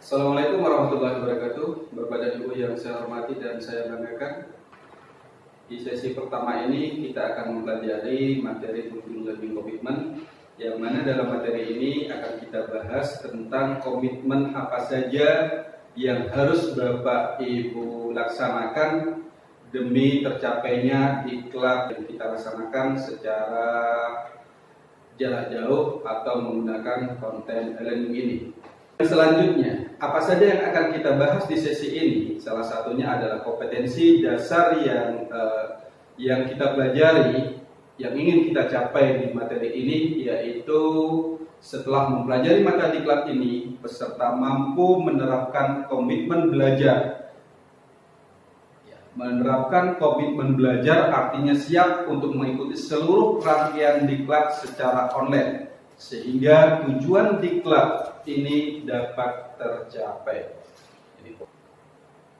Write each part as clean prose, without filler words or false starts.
Assalamualaikum warahmatullahi wabarakatuh. Bapak dan Ibu yang saya hormati dan saya banggakan, di sesi pertama ini kita akan mempelajari materi Building Learning Commitment, yang mana dalam materi ini akan kita bahas tentang komitmen apa saja yang harus Bapak Ibu laksanakan demi tercapainya diklat yang kita laksanakan secara jarak jauh atau menggunakan konten e-learning ini. Selanjutnya, apa saja yang akan kita bahas di sesi ini? Salah satunya adalah kompetensi dasar yang kita pelajari, yang ingin kita capai di materi ini, yaitu setelah mempelajari materi diklat ini, peserta mampu menerapkan komitmen belajar. Menerapkan komitmen belajar artinya siap untuk mengikuti seluruh rangkaian diklat secara online, sehingga tujuan diklat ini dapat tercapai.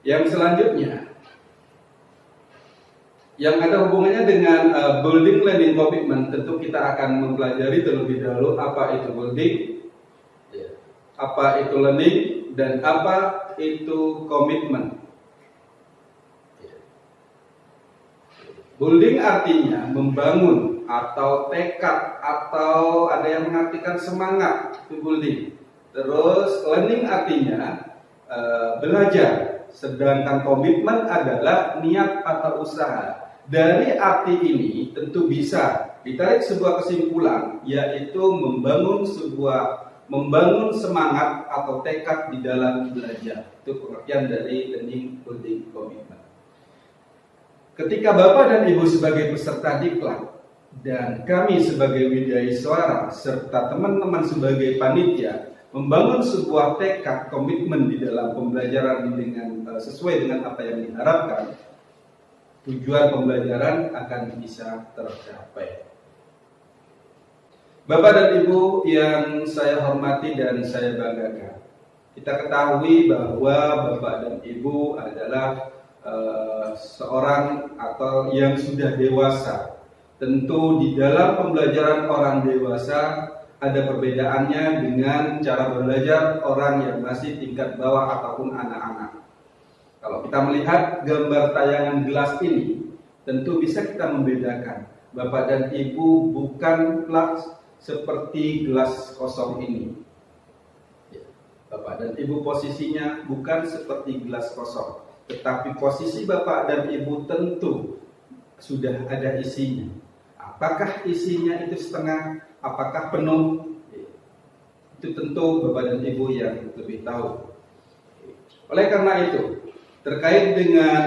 Yang selanjutnya, yang ada hubungannya dengan building learning commitment, tentu kita akan mempelajari terlebih dahulu apa itu building, apa itu learning, dan apa itu komitmen. Building artinya membangun atau tekad, atau ada yang mengartikan semangat, itu building. Terus learning artinya belajar, sedangkan komitmen adalah niat atau usaha. Dari arti ini tentu bisa ditarik sebuah kesimpulan, yaitu membangun semangat atau tekad di dalam belajar. Itu pengertian dari learning building commitment. Ketika Bapak dan Ibu sebagai peserta diklat dan kami sebagai widyaswara serta teman-teman sebagai panitia membangun sebuah tekad komitmen di dalam pembelajaran dengan sesuai dengan apa yang diharapkan, tujuan pembelajaran akan bisa tercapai. Bapak dan Ibu yang saya hormati dan saya banggakan, kita ketahui bahwa Bapak dan Ibu adalah seorang atau yang sudah dewasa. Tentu di dalam pembelajaran orang dewasa ada perbedaannya dengan cara belajar orang yang masih tingkat bawah ataupun anak-anak. Kalau kita melihat gambar tayangan gelas ini, tentu bisa kita membedakan. Bapak dan Ibu bukanlah seperti gelas kosong ini. Bapak dan Ibu posisinya bukan seperti gelas kosong, tetapi posisi Bapak dan Ibu tentu sudah ada isinya. Apakah isinya itu setengah, apakah penuh? Itu tentu Bapak dan Ibu yang lebih tahu. Oleh karena itu, terkait dengan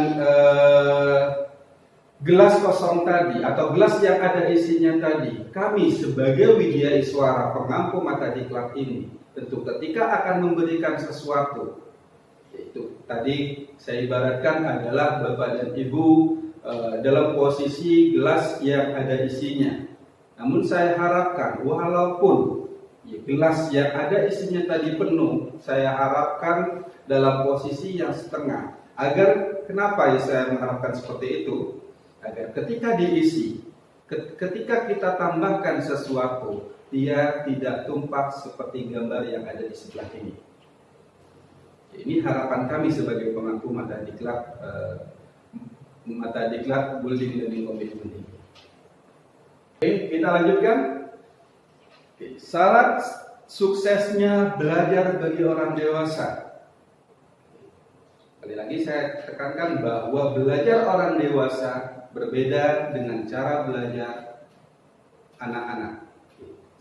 gelas kosong tadi atau gelas yang ada isinya tadi, kami sebagai widyaswara pengampu mata diklat ini, tentu ketika akan memberikan sesuatu, yaitu tadi saya ibaratkan adalah Bapak dan Ibu dalam posisi gelas yang ada isinya. Namun saya harapkan walaupun gelas yang ada isinya tadi penuh, saya harapkan dalam posisi yang setengah. Agar kenapa ya saya mengharapkan seperti itu? Agar ketika diisi, ketika kita tambahkan sesuatu, dia tidak tumpah seperti gambar yang ada di sebelah ini. Ini harapan kami sebagai pengampu mata diklat building learning commitment ini. Oke, kita lanjutkan. Syarat suksesnya belajar bagi orang dewasa. Sekali lagi saya tekankan bahwa belajar orang dewasa berbeda dengan cara belajar anak-anak.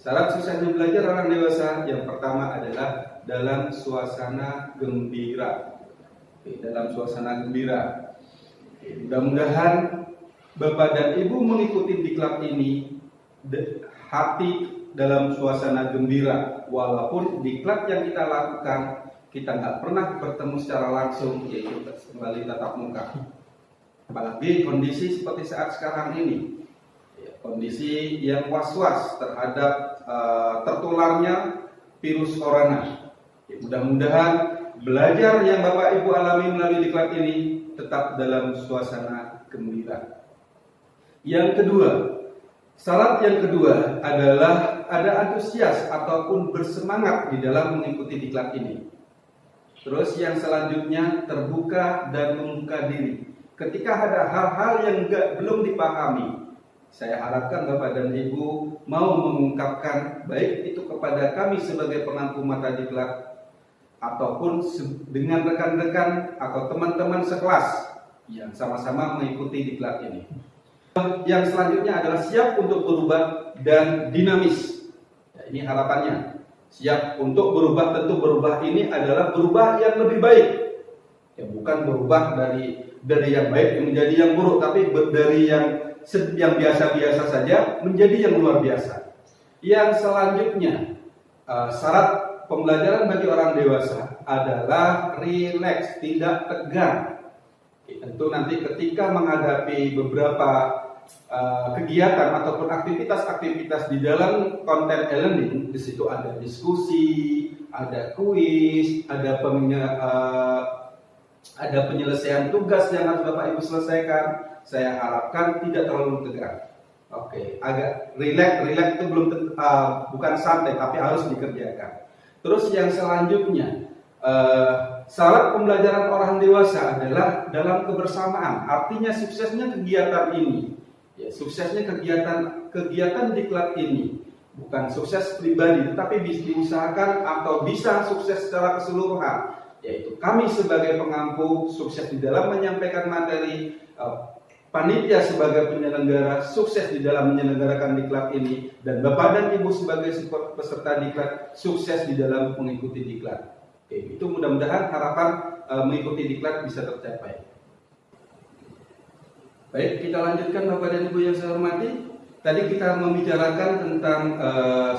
Syarat suksesnya belajar orang dewasa yang pertama adalah dalam suasana gembira. Dalam suasana gembira. Mudah-mudahan Bapak dan Ibu mengikuti diklat ini hati dalam suasana gembira, walaupun diklat yang kita lakukan kita nggak pernah bertemu secara langsung, yaitu kembali tatap muka. Apalagi kondisi seperti saat sekarang ini, kondisi yang was-was terhadap tertularnya virus corona. Mudah-mudahan belajar yang Bapak Ibu alami melalui diklat ini tetap dalam suasana gembira. Yang kedua, syarat yang kedua adalah ada antusias ataupun bersemangat di dalam mengikuti diklat ini. Terus yang selanjutnya terbuka dan membuka diri. Ketika ada hal-hal yang belum dipahami, saya harapkan Bapak dan Ibu mau mengungkapkan baik itu kepada kami sebagai pengampu mata diklat ataupun dengan rekan-rekan atau teman-teman sekelas yang sama-sama mengikuti diklat ini. Yang selanjutnya adalah siap untuk berubah dan dinamis. Ya, ini harapannya. Siap untuk berubah, tentu berubah ini adalah berubah yang lebih baik. Ya, bukan berubah dari yang baik menjadi yang buruk, tapi dari yang biasa-biasa saja menjadi yang luar biasa. Yang selanjutnya, syarat pembelajaran bagi orang dewasa adalah rileks, tidak tegang. Tentu nanti ketika menghadapi beberapa kegiatan ataupun aktivitas-aktivitas di dalam konten e-learning, di situ ada diskusi, ada kuis, ada penyelesaian tugas yang harus Bapak Ibu selesaikan. Saya harapkan tidak terlalu tegang. Oke, agak rileks itu bukan santai, tapi harus dikerjakan. Terus yang selanjutnya, syarat pembelajaran orang dewasa adalah dalam kebersamaan. Artinya suksesnya kegiatan ini, suksesnya kegiatan diklat ini bukan sukses pribadi, tetapi bisa diusahakan atau bisa sukses secara keseluruhan, yaitu kami sebagai pengampu sukses di dalam menyampaikan materi, panitia sebagai penyelenggara sukses di dalam menyelenggarakan diklat ini, dan Bapak dan Ibu sebagai peserta diklat sukses di dalam mengikuti diklat. Itu mudah-mudahan harapan mengikuti diklat bisa tercapai. Baik, kita lanjutkan Bapak dan Ibu yang saya hormati. Tadi kita membicarakan tentang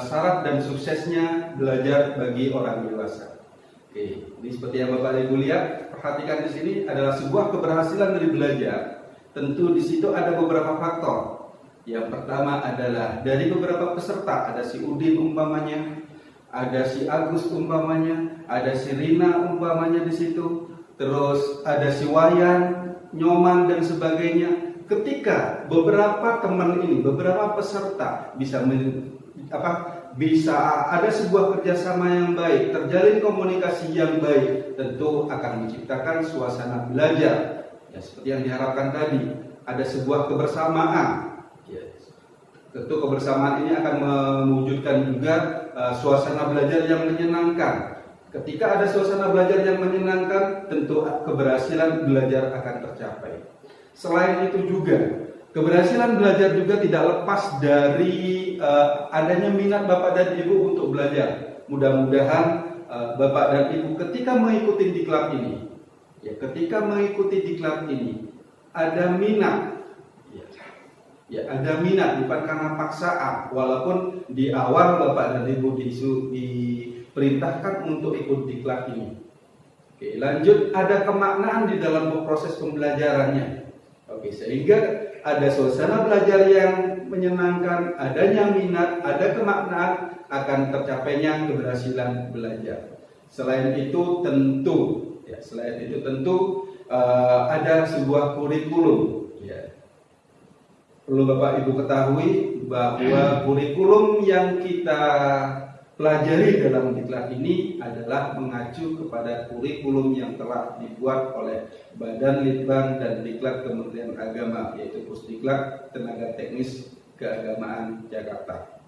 syarat dan suksesnya belajar bagi orang dewasa. Oke, ini seperti yang Bapak dan Ibu lihat, perhatikan di sini adalah sebuah keberhasilan dari belajar. Tentu di situ ada beberapa faktor. Yang pertama adalah dari beberapa peserta, ada si Udin umpamanya, ada si Agus umpamanya, ada si Rina umpamanya di situ, terus ada si Wayan, Nyoman dan sebagainya. Ketika beberapa teman ini, beberapa peserta bisa ada sebuah kerjasama yang baik, terjalin komunikasi yang baik, tentu akan menciptakan suasana belajar. Ya, seperti yang diharapkan tadi, ada sebuah kebersamaan. Ya, tentu kebersamaan ini akan mewujudkan juga suasana belajar yang menyenangkan. Ketika ada suasana belajar yang menyenangkan, tentu keberhasilan belajar akan tercapai. Selain itu juga, keberhasilan belajar juga tidak lepas dari adanya minat Bapak dan Ibu untuk belajar. Mudah-mudahan Bapak dan Ibu ketika mengikuti diklat ini, ada minat. Ada minat, bukan karena paksaan. Walaupun di awal Bapak dan Ibu diperintahkan untuk ikut diklat ini. Oke, lanjut, ada kemaknaan di dalam proses pembelajarannya. Oke, sehingga ada suasana belajar yang menyenangkan, adanya minat, ada kemaknaan, akan tercapainya keberhasilan belajar. Selain itu tentu ada sebuah kurikulum. Ya. Perlu Bapak Ibu ketahui bahwa kurikulum yang kita pelajari dalam diklat ini adalah mengacu kepada kurikulum yang telah dibuat oleh Badan Litbang dan Diklat Kementerian Agama, yaitu Pusdiklat Tenaga Teknis Keagamaan Jakarta.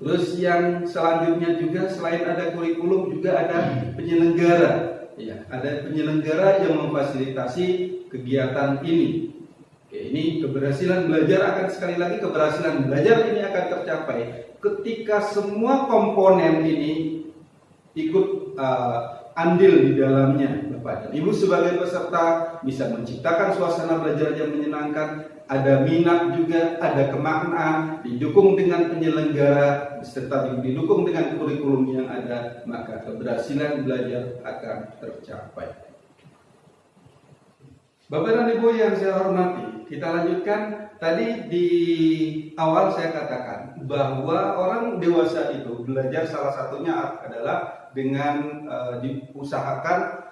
Terus yang selanjutnya juga, selain ada kurikulum juga ada penyelenggara. Ya, ada penyelenggara yang memfasilitasi kegiatan ini. Oke, ini keberhasilan belajar keberhasilan belajar ini akan tercapai ketika semua komponen ini ikut andil di dalamnya. Bapak dan Ibu sebagai peserta bisa menciptakan suasana belajar yang menyenangkan, ada minat juga, ada kemaknaan, didukung dengan penyelenggara, serta didukung dengan kurikulum yang ada, maka keberhasilan belajar akan tercapai. Bapak dan Ibu yang saya hormati, kita lanjutkan. Tadi di awal saya katakan bahwa orang dewasa itu belajar salah satunya adalah dengan diusahakan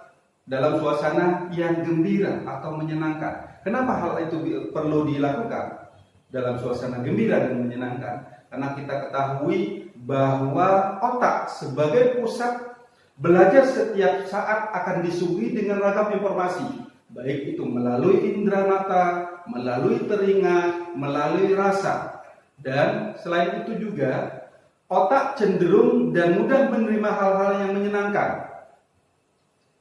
dalam suasana yang gembira atau menyenangkan. Kenapa hal itu perlu dilakukan dalam suasana gembira dan menyenangkan? Karena kita ketahui bahwa otak sebagai pusat belajar setiap saat akan disuguhi dengan ragam informasi, baik itu melalui indera mata, melalui telinga, melalui rasa. Dan selain itu juga otak cenderung dan mudah menerima hal-hal yang menyenangkan.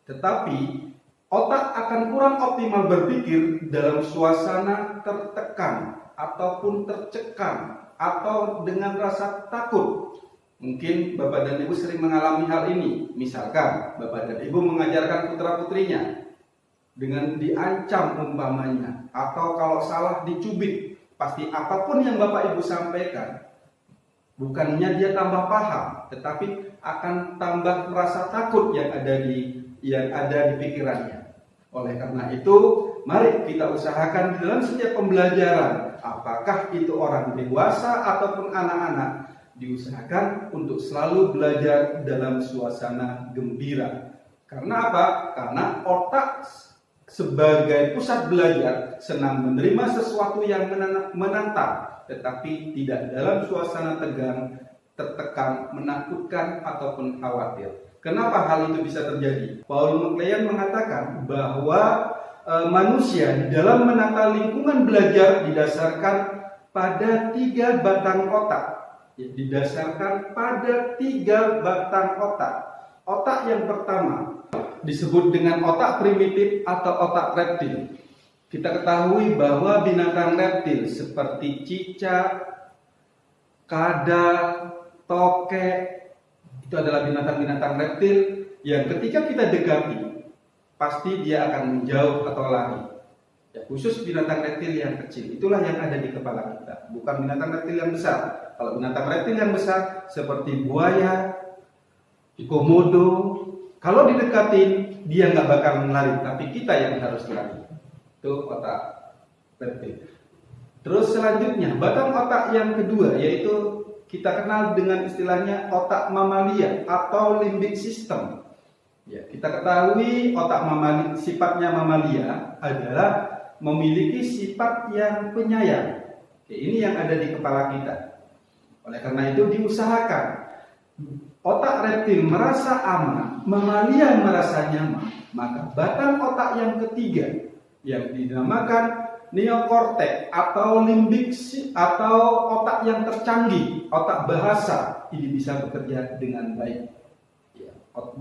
Tetapi otak akan kurang optimal berpikir dalam suasana tertekan ataupun tercekam atau dengan rasa takut. Mungkin Bapak dan Ibu sering mengalami hal ini. Misalkan Bapak dan Ibu mengajarkan putra-putrinya dengan diancam umpamanya, atau kalau salah dicubit, pasti apapun yang Bapak Ibu sampaikan, bukannya dia tambah paham, tetapi akan tambah merasa takut yang ada di pikirannya. Oleh karena itu, mari kita usahakan di dalam setiap pembelajaran, apakah itu orang dewasa ataupun anak-anak, diusahakan untuk selalu belajar dalam suasana gembira. Karena apa? Karena otak sebagai pusat belajar senang menerima sesuatu yang menantang, tetapi tidak dalam suasana tegang, tertekan, menakutkan, ataupun khawatir. Kenapa hal itu bisa terjadi? Paul McLean mengatakan bahwa manusia di dalam menata lingkungan belajar didasarkan pada 3 batang otak. Didasarkan pada 3 batang otak. Otak yang pertama disebut dengan otak primitif atau otak reptil. Kita ketahui bahwa binatang reptil seperti cicak, kadal, tokek, itu adalah binatang-binatang reptil yang ketika kita dekati, pasti dia akan menjauh atau lari. Ya, khusus binatang reptil yang kecil, itulah yang ada di kepala kita, bukan binatang reptil yang besar. Kalau binatang reptil yang besar seperti buaya, komodo, kalau didekatin dia nggak bakal lari, tapi kita yang harus lari. Itu otak reptil. Terus selanjutnya batang otak yang kedua yaitu kita kenal dengan istilahnya otak mamalia atau limbic system. Ya, kita ketahui otak mamalia, sifatnya mamalia adalah memiliki sifat yang penyayang. Oke, ini yang ada di kepala kita. Oleh karena itu diusahakan otak reptil merasa aman, mamalia merasa nyaman, maka batang otak yang ketiga yang dinamakan neokortex atau limbik atau otak yang tercanggih, otak bahasa, ini bisa bekerja dengan baik.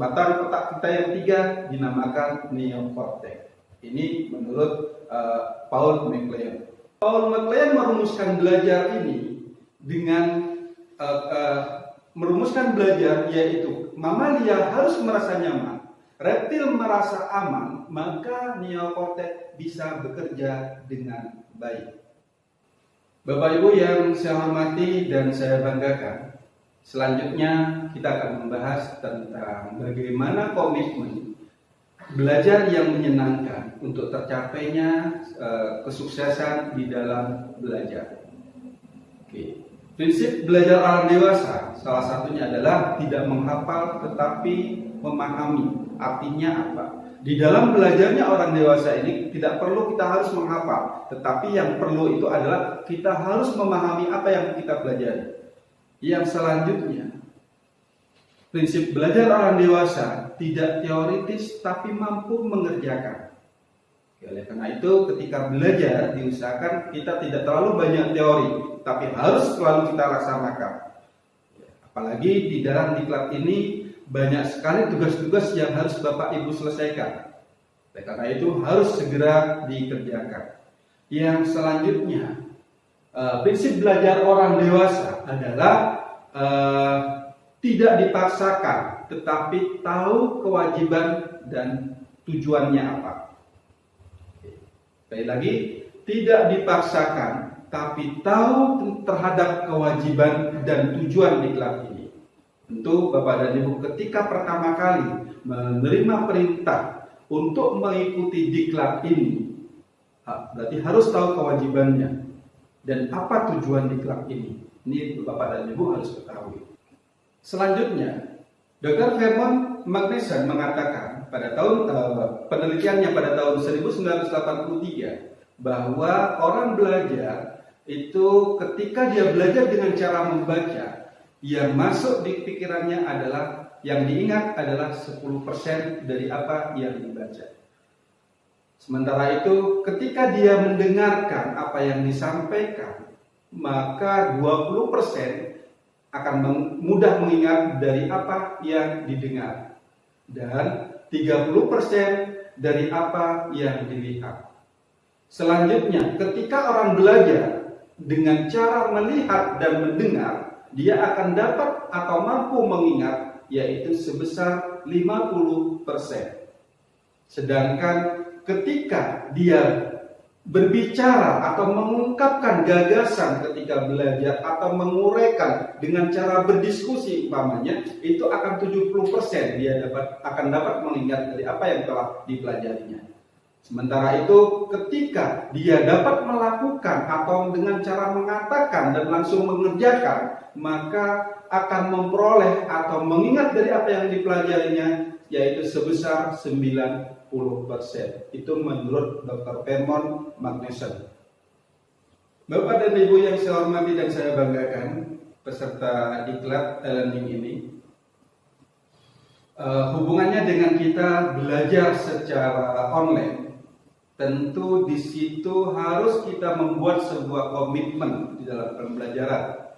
Batang otak kita yang ketiga dinamakan neokortex. Ini menurut Paul McLean. Paul McLean merumuskan belajar ini dengan merumuskan belajar yaitu mamalia harus merasa nyaman, reptil merasa aman, maka neokortex bisa bekerja dengan baik. Bapak Ibu yang saya hormati dan saya banggakan, selanjutnya kita akan membahas tentang bagaimana komitmen belajar yang menyenangkan untuk tercapainya kesuksesan di dalam belajar. Oke. Prinsip belajar orang dewasa salah satunya adalah tidak menghafal tetapi memahami. Artinya apa? Di dalam belajarnya orang dewasa ini tidak perlu kita harus menghafal, tetapi yang perlu itu adalah kita harus memahami apa yang kita pelajari. Yang selanjutnya, prinsip belajar orang dewasa tidak teoritis tapi mampu mengerjakan. Oleh karena itu ketika belajar diusahakan kita tidak terlalu banyak teori, tapi harus selalu kita laksanakan. Apalagi di dalam diklat ini banyak sekali tugas-tugas yang harus Bapak Ibu selesaikan. Oleh karena itu harus segera dikerjakan. Yang selanjutnya, prinsip belajar orang dewasa adalah tidak dipaksakan, tetapi tahu kewajiban dan tujuannya apa. Sekali lagi, tidak dipaksakan, tapi tahu terhadap kewajiban dan tujuan diklat ini. Tentu Bapak dan Ibu ketika pertama kali menerima perintah untuk mengikuti diklat ini, berarti harus tahu kewajibannya dan apa tujuan diklat ini. Ini Bapak dan Ibu harus ketahui. Selanjutnya, Dr. Vermont Magnuson mengatakan pada tahun penelitiannya pada tahun 1983 bahwa orang belajar itu ketika dia belajar dengan cara membaca, yang masuk di pikirannya adalah, yang diingat adalah 10% dari apa yang dibaca. Sementara itu ketika dia mendengarkan apa yang disampaikan, maka 20% akan mudah mengingat dari apa yang didengar, dan 30% dari apa yang dilihat. Selanjutnya, ketika orang belajar dengan cara melihat dan mendengar, dia akan dapat atau mampu mengingat yaitu sebesar 50%. Sedangkan ketika dia berbicara atau mengungkapkan gagasan ketika belajar atau menguraikan dengan cara berdiskusi umpamanya, itu akan 70% dia akan dapat mengingat dari apa yang telah dipelajarinya. Sementara itu ketika dia dapat melakukan atau dengan cara mengatakan dan langsung mengerjakan, maka akan memperoleh atau mengingat dari apa yang dipelajarinya yaitu sebesar 90%. Itu menurut Dr. Vermont Magnuson. Bapak dan Ibu yang saya hormati dan saya banggakan, peserta diklat e-learning ini, hubungannya dengan kita belajar secara online, tentu di situ harus kita membuat sebuah komitmen di dalam pembelajaran.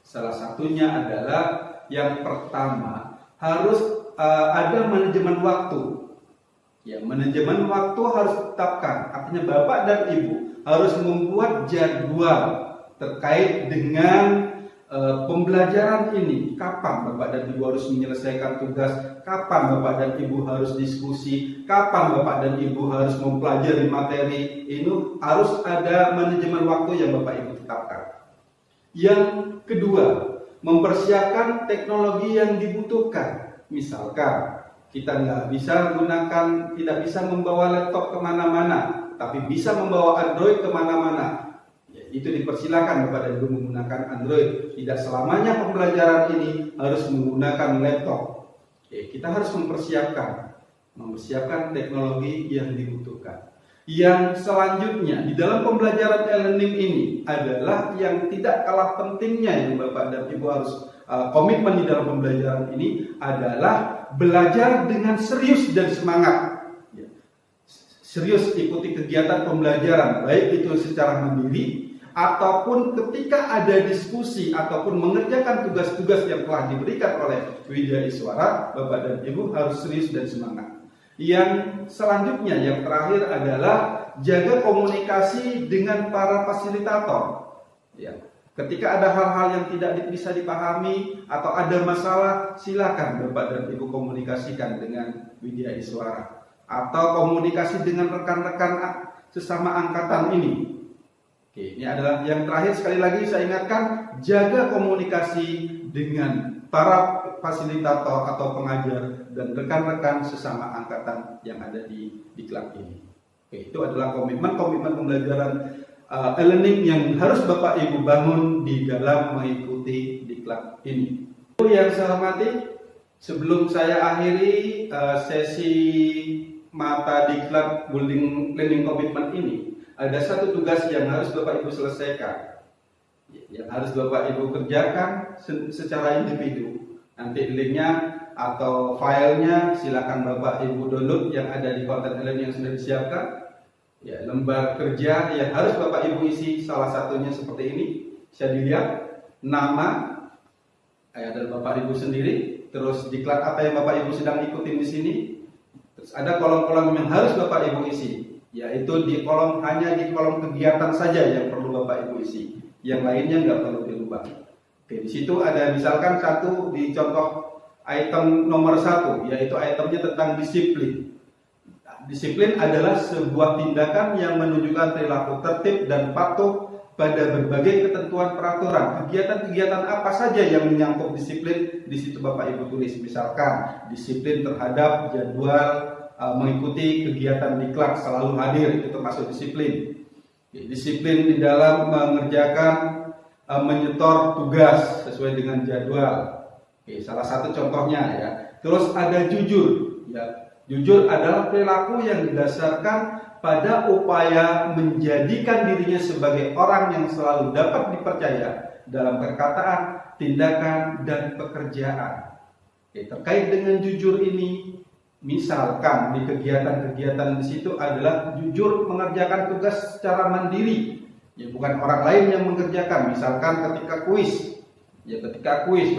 Salah satunya adalah yang pertama harus ada manajemen waktu. Ya, manajemen waktu harus ditetapkan. Artinya Bapak dan Ibu harus membuat jadwal terkait dengan pembelajaran ini. Kapan Bapak dan Ibu harus menyelesaikan tugas, kapan Bapak dan Ibu harus diskusi, kapan Bapak dan Ibu harus mempelajari materi. Ini harus ada manajemen waktu yang Bapak Ibu tetapkan. Yang kedua, mempersiapkan teknologi yang dibutuhkan. Misalkan kita tidak bisa membawa laptop kemana-mana, tapi bisa membawa Android kemana-mana. Ya, itu dipersilakan Bapak dan Ibu menggunakan Android. Tidak selamanya pembelajaran ini harus menggunakan laptop. Ya, kita harus mempersiapkan teknologi yang dibutuhkan. Yang selanjutnya di dalam pembelajaran e-learning ini adalah yang tidak kalah pentingnya yang Bapak dan Ibu harus komitmen di dalam pembelajaran ini adalah belajar dengan serius dan semangat. Serius ikuti kegiatan pembelajaran, baik itu secara mandiri ataupun ketika ada diskusi ataupun mengerjakan tugas-tugas yang telah diberikan oleh Widya Iswara, Bapak dan Ibu harus serius dan semangat. Yang selanjutnya, yang terakhir adalah jaga komunikasi dengan para fasilitator. Ya. Ketika ada hal-hal yang tidak bisa dipahami atau ada masalah, silakan Bapak dan Ibu komunikasikan dengan Widya Iswara atau komunikasi dengan rekan-rekan sesama angkatan ini. Oke, ini adalah yang terakhir. Sekali lagi saya ingatkan, jaga komunikasi dengan para fasilitator atau pengajar dan rekan-rekan sesama angkatan yang ada di diklat ini. Oke, itu adalah komitmen pembelajaran e-learning yang harus Bapak Ibu bangun di dalam mengikuti diklat ini. Yang saya hormati, sebelum saya akhiri sesi mata diklat building learning commitment ini, ada satu tugas yang harus Bapak Ibu selesaikan, yang harus Bapak Ibu kerjakan secara individu. Nanti linknya atau filenya silakan Bapak Ibu download yang ada di konten e-learning yang sudah disiapkan. Ya, lembar kerja yang harus Bapak Ibu isi salah satunya seperti ini. Bisa dilihat nama dari Bapak Ibu sendiri, terus diklat apa yang Bapak Ibu sedang ikutin di sini. Terus ada kolom-kolom yang harus Bapak Ibu isi, yaitu hanya di kolom kegiatan saja yang perlu Bapak Ibu isi. Yang lainnya nggak perlu dirubah. Oke, di situ ada misalkan satu di contoh item nomor 1, yaitu itemnya tentang disiplin. disiplin adalah sebuah tindakan yang menunjukkan perilaku tertib dan patuh pada berbagai ketentuan peraturan. Kegiatan-kegiatan apa saja yang menyangkut disiplin di situ Bapak Ibu tulis. Misalkan disiplin terhadap jadwal mengikuti kegiatan diklat selalu hadir, itu termasuk disiplin. Disiplin di dalam mengerjakan menyetor tugas sesuai dengan jadwal. Salah satu contohnya ya. Terus ada jujur. Ya, jujur adalah perilaku yang didasarkan pada upaya menjadikan dirinya sebagai orang yang selalu dapat dipercaya dalam perkataan, tindakan, dan pekerjaan. Terkait dengan jujur ini, misalkan di kegiatan-kegiatan di situ adalah jujur mengerjakan tugas secara mandiri, ya bukan orang lain yang mengerjakan. Misalkan ketika kuis,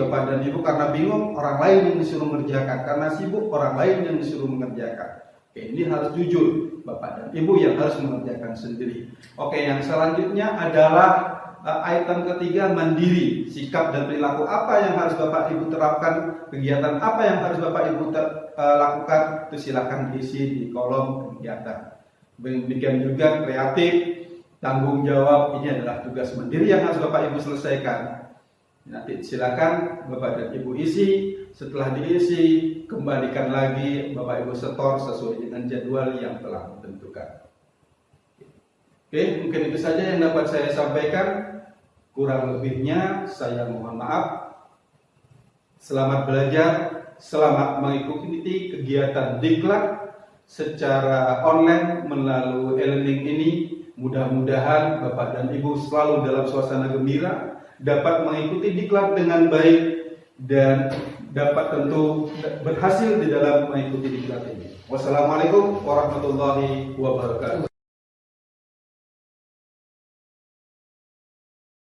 Bapak dan Ibu karena bingung, orang lain yang disuruh mengerjakan, karena sibuk, orang lain yang disuruh mengerjakan. Ini harus jujur, Bapak dan Ibu yang harus mengerjakan sendiri. Yang selanjutnya adalah item ketiga, mandiri. Sikap dan perilaku apa yang harus Bapak Ibu terapkan, kegiatan apa yang harus Bapak Ibu lakukan, itu silakan isi di kolom kegiatan. Demikian juga kreatif, tanggung jawab, ini adalah tugas mandiri yang harus Bapak Ibu selesaikan. Nanti silakan Bapak dan Ibu isi. Setelah diisi, kembalikan lagi Bapak Ibu setor sesuai dengan jadwal yang telah ditentukan. Mungkin itu saja yang dapat saya sampaikan. Kurang lebihnya saya mohon maaf. Selamat belajar, selamat mengikuti kegiatan diklat secara online melalui e-learning ini. Mudah-mudahan Bapak dan Ibu selalu dalam suasana gembira, dapat mengikuti diklat dengan baik, dan dapat tentu berhasil di dalam mengikuti diklat ini. Wassalamualaikum warahmatullahi wabarakatuh.